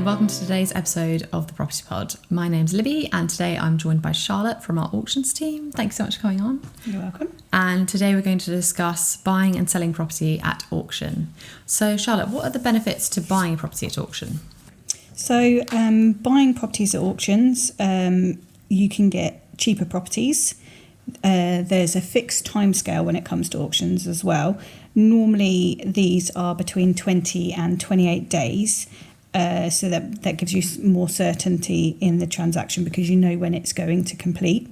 welcome to today's episode of the Property Pod. My name's Libby and today I'm joined by Charlotte from our auctions team. Thanks so much for coming on. You're welcome. And today we're going to discuss buying and selling property at auction. So Charlotte, what are the benefits to buying a property at auction? So buying properties at auctions, you can get cheaper properties. There's a fixed timescale when it comes to auctions as well. Normally these are between 20 and 28 days. So that gives you more certainty in the transaction because you know when it's going to complete.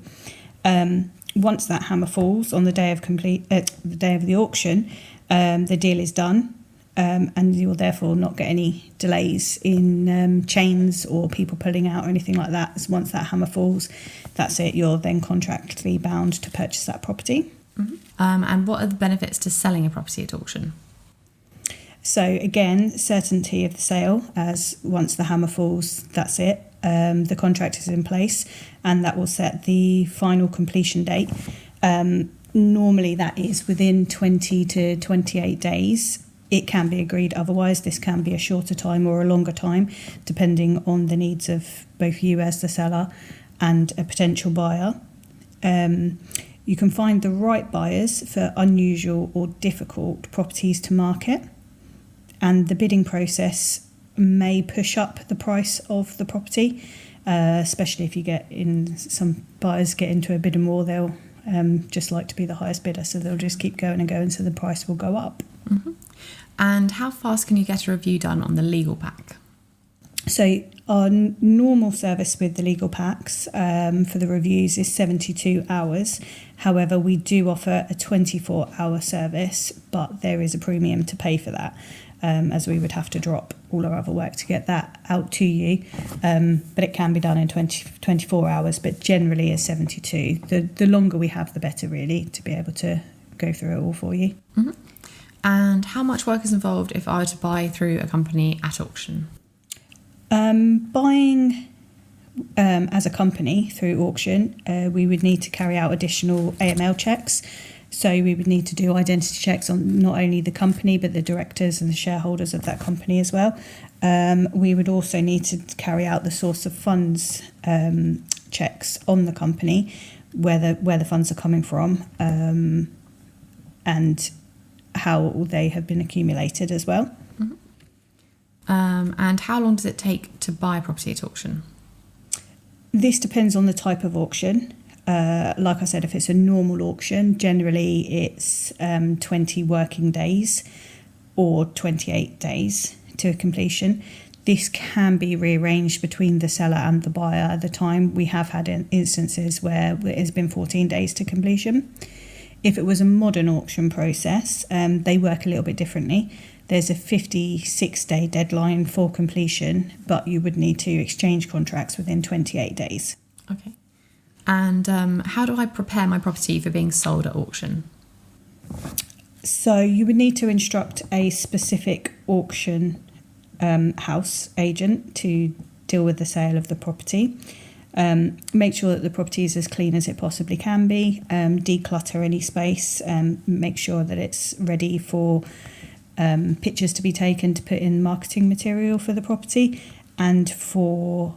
Once that hammer falls on the day of the day of the auction, the deal is done, and you will therefore not get any delays in chains or people pulling out or anything like that. So once that hammer falls, that's it. You're then contractually bound to purchase that property. Mm-hmm. And what are the benefits to selling a property at auction? So again, certainty of the sale, as once the hammer falls, that's it. The contract is in place and that will set the final completion date. Normally that is within 20 to 28 days. It can be agreed otherwise. This can be a shorter time or a longer time, depending on the needs of both you as the seller and a potential buyer. You can find the right buyers for unusual or difficult properties to market. And the bidding process may push up the price of the property, especially if you some buyers get into a bidding war, they'll just like to be the highest bidder, so they'll just keep going and going, so the price will go up. Mm-hmm. And how fast can you get a review done on the legal pack? So our normal service with the legal packs for the reviews is 72 hours. However, we do offer a 24-hour service, but there is a premium to pay for that. As we would have to drop all our other work to get that out to you. But it can be done in 24 hours, but generally is 72. The longer we have, the better, really, to be able to go through it all for you. Mm-hmm. And how much work is involved if I were to buy through a company at auction? Buying as a company through auction, we would need to carry out additional AML checks. So we would need to do identity checks on not only the company, but the directors and the shareholders of that company as well. We would also need to carry out the source of funds checks on the company, where the funds are coming from, and how they have been accumulated as well. Mm-hmm. And how long does it take to buy a property at auction? This depends on the type of auction. Like I said, if it's a normal auction, generally it's 20 working days or 28 days to completion. This can be rearranged between the seller and the buyer at the time. We have had instances where it has been 14 days to completion. If it was a modern auction process, they work a little bit differently. There's a 56-day deadline for completion, but you would need to exchange contracts within 28 days. Okay. And how do I prepare my property for being sold at auction? So you would need to instruct a specific auction house agent to deal with the sale of the property. Make sure that the property is as clean as it possibly can be. Declutter any space. Make sure that it's ready for pictures to be taken to put in marketing material for the property and for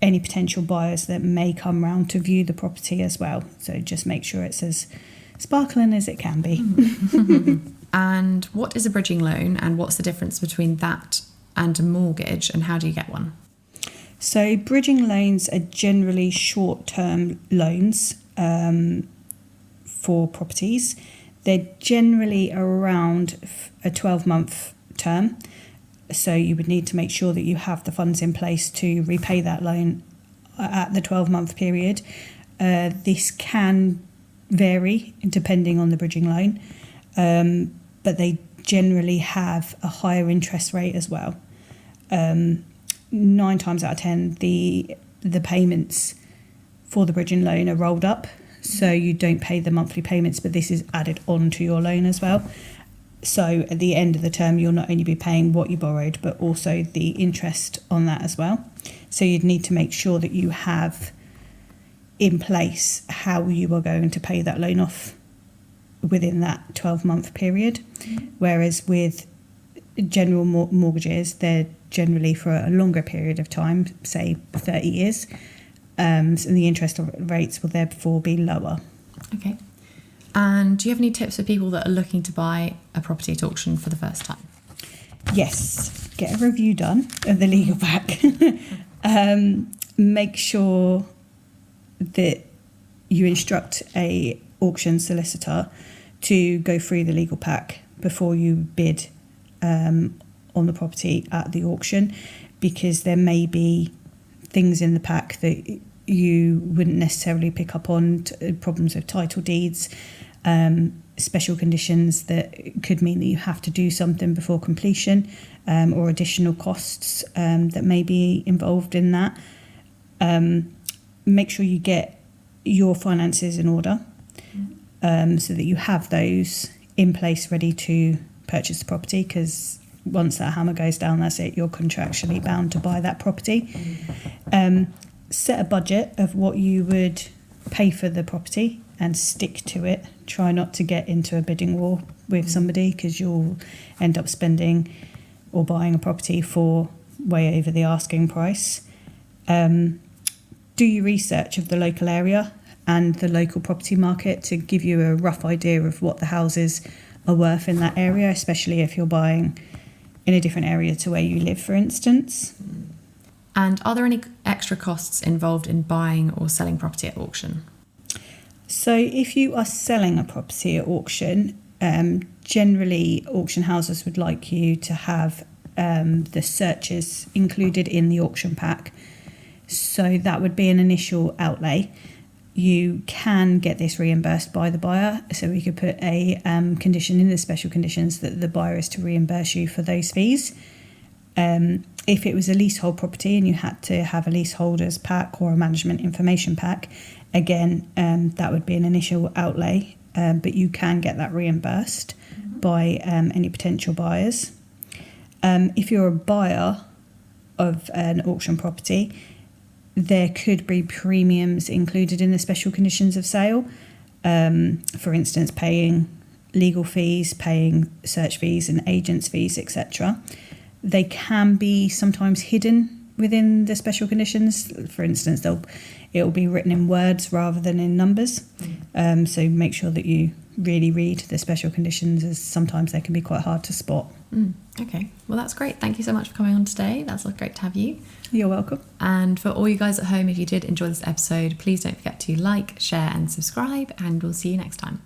any potential buyers that may come round to view the property as well. So just make sure it's as sparkling as it can be. And what is a bridging loan and what's the difference between that and a mortgage and how do you get one? So bridging loans are generally short-term loans for properties. They're generally around a 12-month term. So you would need to make sure that you have the funds in place to repay that loan at the 12-month period. This can vary depending on the bridging loan, but they generally have a higher interest rate as well. 9 times out of 10, the payments for the bridging loan are rolled up, so you don't pay the monthly payments, but this is added on to your loan as well. So at the end of the term, you'll not only be paying what you borrowed, but also the interest on that as well. So you'd need to make sure that you have in place how you are going to pay that loan off within that 12-month period. Whereas with general mortgages, they're generally for a longer period of time, say 30 years, and the interest rates will therefore be lower. Okay. And do you have any tips for people that are looking to buy a property at auction for the first time? Yes, get a review done of the legal pack. Make sure that you instruct a auction solicitor to go through the legal pack before you bid on the property at the auction, because there may be things in the pack that you wouldn't necessarily pick up on, problems with title deeds, special conditions that could mean that you have to do something before completion, or additional costs that may be involved in that. Make sure you get your finances in order, so that you have those in place ready to purchase the property, because once that hammer goes down, that's it, you're contractually bound to buy that property. Set a budget of what you would pay for the property and stick to it. Try not to get into a bidding war with somebody, because you'll end up spending or buying a property for way over the asking price. Do your research of the local area and the local property market to give you a rough idea of what the houses are worth in that area, especially if you're buying in a different area to where you live, for instance. And are there any extra costs involved in buying or selling property at auction? So if you are selling a property at auction, generally auction houses would like you to have the searches included in the auction pack. So that would be an initial outlay. You can get this reimbursed by the buyer. So we could put a condition in the special conditions that the buyer is to reimburse you for those fees. If it was a leasehold property and you had to have a leaseholder's pack or a management information pack, again, that would be an initial outlay, but you can get that reimbursed by any potential buyers. If you're a buyer of an auction property, there could be premiums included in the special conditions of sale. For instance, paying legal fees, paying search fees and agents fees, etc. They can be sometimes hidden within the special conditions. For instance, it will be written in words rather than in numbers. So make sure that you really read the special conditions, as sometimes they can be quite hard to spot. Okay, well that's great. Thank you so much for coming on today. That's great to have you. You're welcome. And for all you guys at home, if you did enjoy this episode, please don't forget to like, share and subscribe, and we'll see you next time.